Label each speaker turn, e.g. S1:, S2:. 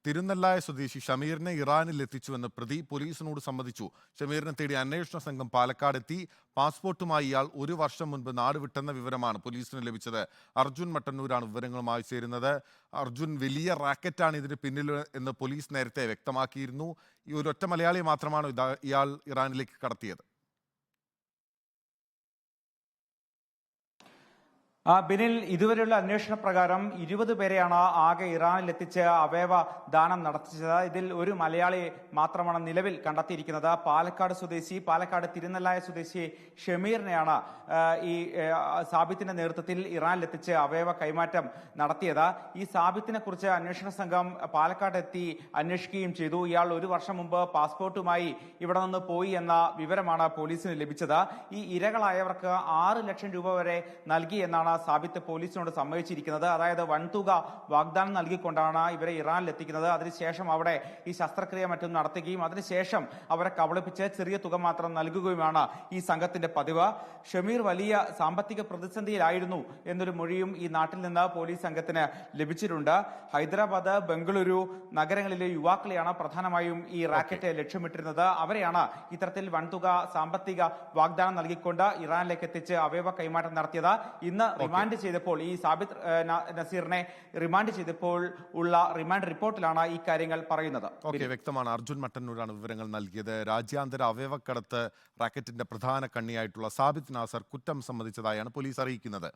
S1: തിരുനെല്ലായ സ്വദേശി ഷമീറിനെ ഇറാനിൽ എത്തിച്ചുവെന്ന് പ്രതി പോലീസിനോട് സമ്മതിച്ചു. ഷമീറിനെ തേടി അന്വേഷണ സംഘം പാലക്കാടെത്തി. പാസ്പോർട്ടുമായി ഇയാൾ 1 വർഷം മുൻപ് നാട് വിട്ടെന്ന വിവരമാണ് പോലീസിന് ലഭിച്ചത്. അർജുൻ മട്ടന്നൂരാണ് വിവരങ്ങളുമായി ചേരുന്നത്. അർജുൻ, വലിയ റാക്കറ്റാണ് ഇതിന് പിന്നിൽ എന്ന് പോലീസ് നേരത്തെ വ്യക്തമാക്കിയിരുന്നു. ഈ ഒരൊറ്റ മലയാളി മാത്രമാണോ ഇയാൾ ഇറാനിലേക്ക് കടത്തിയത്?
S2: ബിനിൽ, ഇതുവരെയുള്ള അന്വേഷണ പ്രകാരം 20 പേരെയാണ് ആകെ ഇറാനിൽ എത്തിച്ച് അവയവ ദാനം നടത്തിച്ചത്. ഇതിൽ ഒരു മലയാളി മാത്രമാണ് നിലവിൽ കണ്ടെത്തിയിരിക്കുന്നത്. പാലക്കാട് തിരുനെല്ലായ സ്വദേശി ഷമീറിനെയാണ് ഈ സാബിത്തിന്റെ നേതൃത്വത്തിൽ ഇറാനിലെത്തിച്ച് അവയവ കൈമാറ്റം നടത്തിയത്. ഈ സാബിത്തിനെ കുറിച്ച് അന്വേഷണ സംഘം പാലക്കാട് എത്തി അന്വേഷിക്കുകയും ചെയ്തു. ഇയാൾ 1 വർഷം മുമ്പ് പാസ്പോർട്ടുമായി ഇവിടെ നിന്ന് പോയി എന്ന വിവരമാണ് പോലീസിന് ലഭിച്ചത്. ഈ ഇരകളായവർക്ക് 6 ലക്ഷം രൂപ വരെ നൽകി എന്നാണ് സാബിത്ത് പോലീസിനോട് സമ്മതിച്ചിരിക്കുന്നത്. അതായത് വൻതുക വാഗ്ദാനം നൽകിക്കൊണ്ടാണ് ഇവരെ ഇറാനിൽ എത്തിക്കുന്നത്. അതിനുശേഷം അവിടെ ഈ ശസ്ത്രക്രിയ മറ്റും നടത്തുകയും അതിനുശേഷം അവരെ കബളിപ്പിച്ച് ചെറിയ തുക മാത്രം നൽകുകയുമാണ് ഈ സംഘത്തിന്റെ പതിവ്. ഷമീർ വലിയ സാമ്പത്തിക പ്രതിസന്ധിയിലായിരുന്നു എന്നൊരു മൊഴിയും ഈ നാട്ടിൽ നിന്ന് പോലീസ് സംഘത്തിന് ലഭിച്ചിട്ടുണ്ട്. ഹൈദരാബാദ്, ബംഗളൂരു നഗരങ്ങളിലെ യുവാക്കളെയാണ് പ്രധാനമായും ഈ റാക്കറ്റ് ലക്ഷ്യമിട്ടിരുന്നത്. അവരെയാണ് ഇത്തരത്തിൽ വൻതുക സാമ്പത്തിക വാഗ്ദാനം നൽകിക്കൊണ്ട് ഇറാനിലേക്ക് എത്തിച്ച് അവയവ കൈമാറ്റം നടത്തിയത്. ഇന്ന് റിമാൻഡ് ചെയ്തപ്പോൾ ഈ സാബിത്ത് നസീറിനെ റിമാൻഡ് ചെയ്തപ്പോൾ ഉള്ള റിമാൻഡ് റിപ്പോർട്ടിലാണ് ഈ കാര്യങ്ങൾ പറയുന്നത്.
S1: വ്യക്തമാണ്. അർജുൻ മട്ടന്നൂരാണ് വിവരങ്ങൾ നൽകിയത്. രാജ്യാന്തര അവയവക്കടത്ത് റാക്കറ്റിന്റെ പ്രധാന കണ്ണിയായിട്ടുള്ള സാബിത്ത് നാസർ കുറ്റം സമ്മതിച്ചതായാണ് പോലീസ് അറിയിക്കുന്നത്.